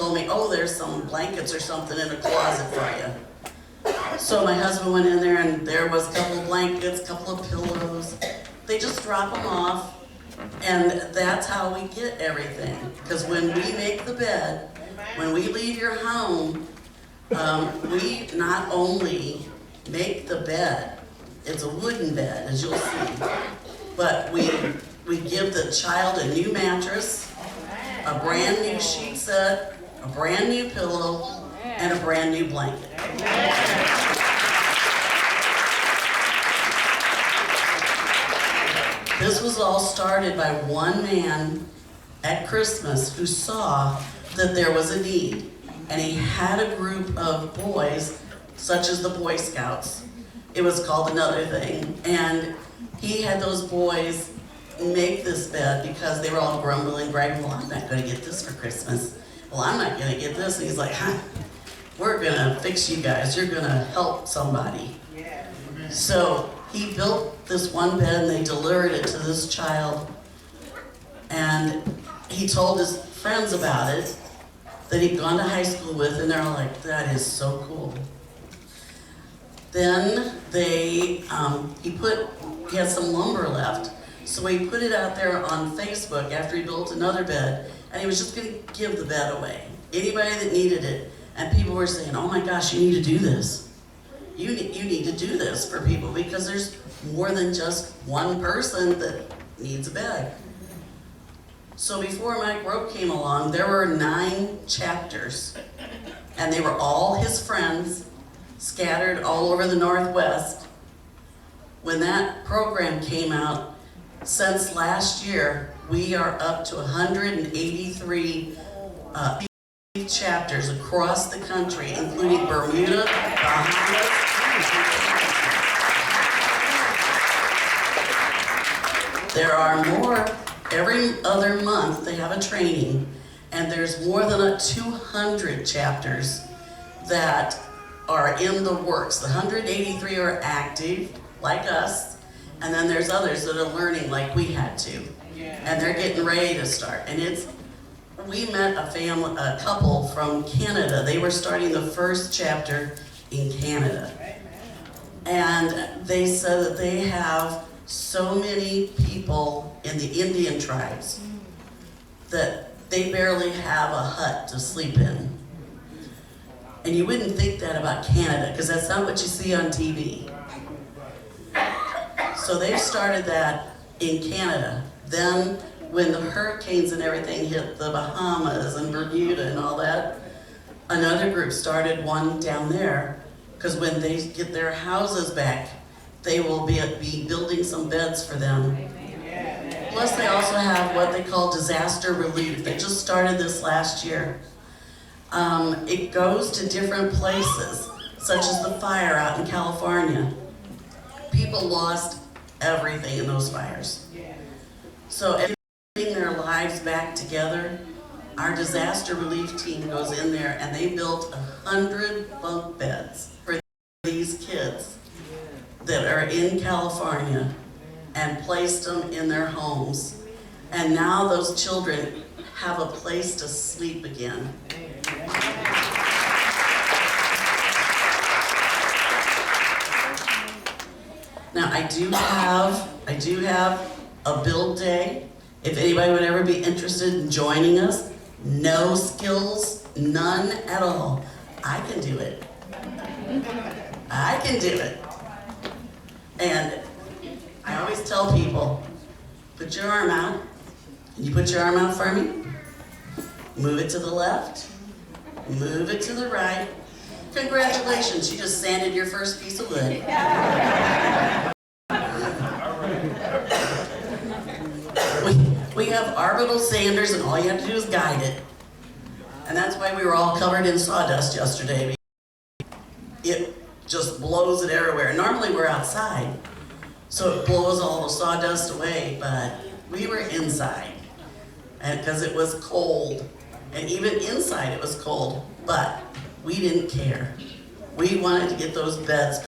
told me, oh, there's some blankets or something in a closet for you. So my husband went in there and there was a couple of blankets, a couple of pillows. They just drop them off, and that's how we get everything. Because when we make the bed, when we leave your home, we not only make the bed, it's a wooden bed, as you'll see, but we give the child a new mattress, a brand new sheet set, a brand new pillow, and a brand new blanket. This was all started by one man at Christmas who saw that there was a need, and he had a group of boys, such as the Boy Scouts. It was called Another Thing, and he had those boys make this bed because they were all grumbling, bragging, well, I'm not going to get this for Christmas. Well, I'm not going to get this. And he's like, we're going to fix you guys. You're going to help somebody. Yeah. So he built this one bed, and they delivered it to this child. And he told his friends about it that he'd gone to high school with, and they're all like, that is so cool. Then he had some lumber left. So he put it out there on Facebook after he built another bed, and he was just going to give the bed away. Anybody that needed it. And people were saying, oh my gosh, you need to do this. You need to do this for people, because there's more than just one person that needs a bed. So before Mike Rope came along, there were 9 chapters, and they were all his friends scattered all over the Northwest. When that program came out, since last year, we are up to 183 chapters across the country, including Bermuda, Bahamas. There are more. Every other month they have a training, and there's more than 200 chapters that are in the works. The 183 are active, like us, and then there's others that are learning like we had to. And they're getting ready to start. And we met a couple from Canada. They were starting the first chapter in Canada. And they said that they have so many people in the Indian tribes that they barely have a hut to sleep in. And you wouldn't think that about Canada, because that's not what you see on TV. So they've started that in Canada. Then when the hurricanes and everything hit the Bahamas and Bermuda and all that, another group started one down there, because when they get their houses back, they will be building some beds for them. Plus they also have what they call disaster relief. They just started this last year. It goes to different places, such as the fire out in California. People lost everything in those fires. So getting their lives back together, our disaster relief team goes in there, and they built 100 bunk beds for these kids that are in California and placed them in their homes. And now those children have a place to sleep again. Now I do have a build day. If anybody would ever be interested in joining us, no skills, none at all. I can do it. I can do it. And I always tell people, put your arm out. Can you put your arm out for me? Move it to the left. Move it to the right. Congratulations, you just sanded your first piece of wood. We have orbital sanders, and all you have to do is guide it. And that's why we were all covered in sawdust yesterday. It just blows it everywhere. Normally we're outside, so it blows all the sawdust away, but we were inside, and because it was cold, and even inside it was cold, but we didn't care. We wanted to get those beds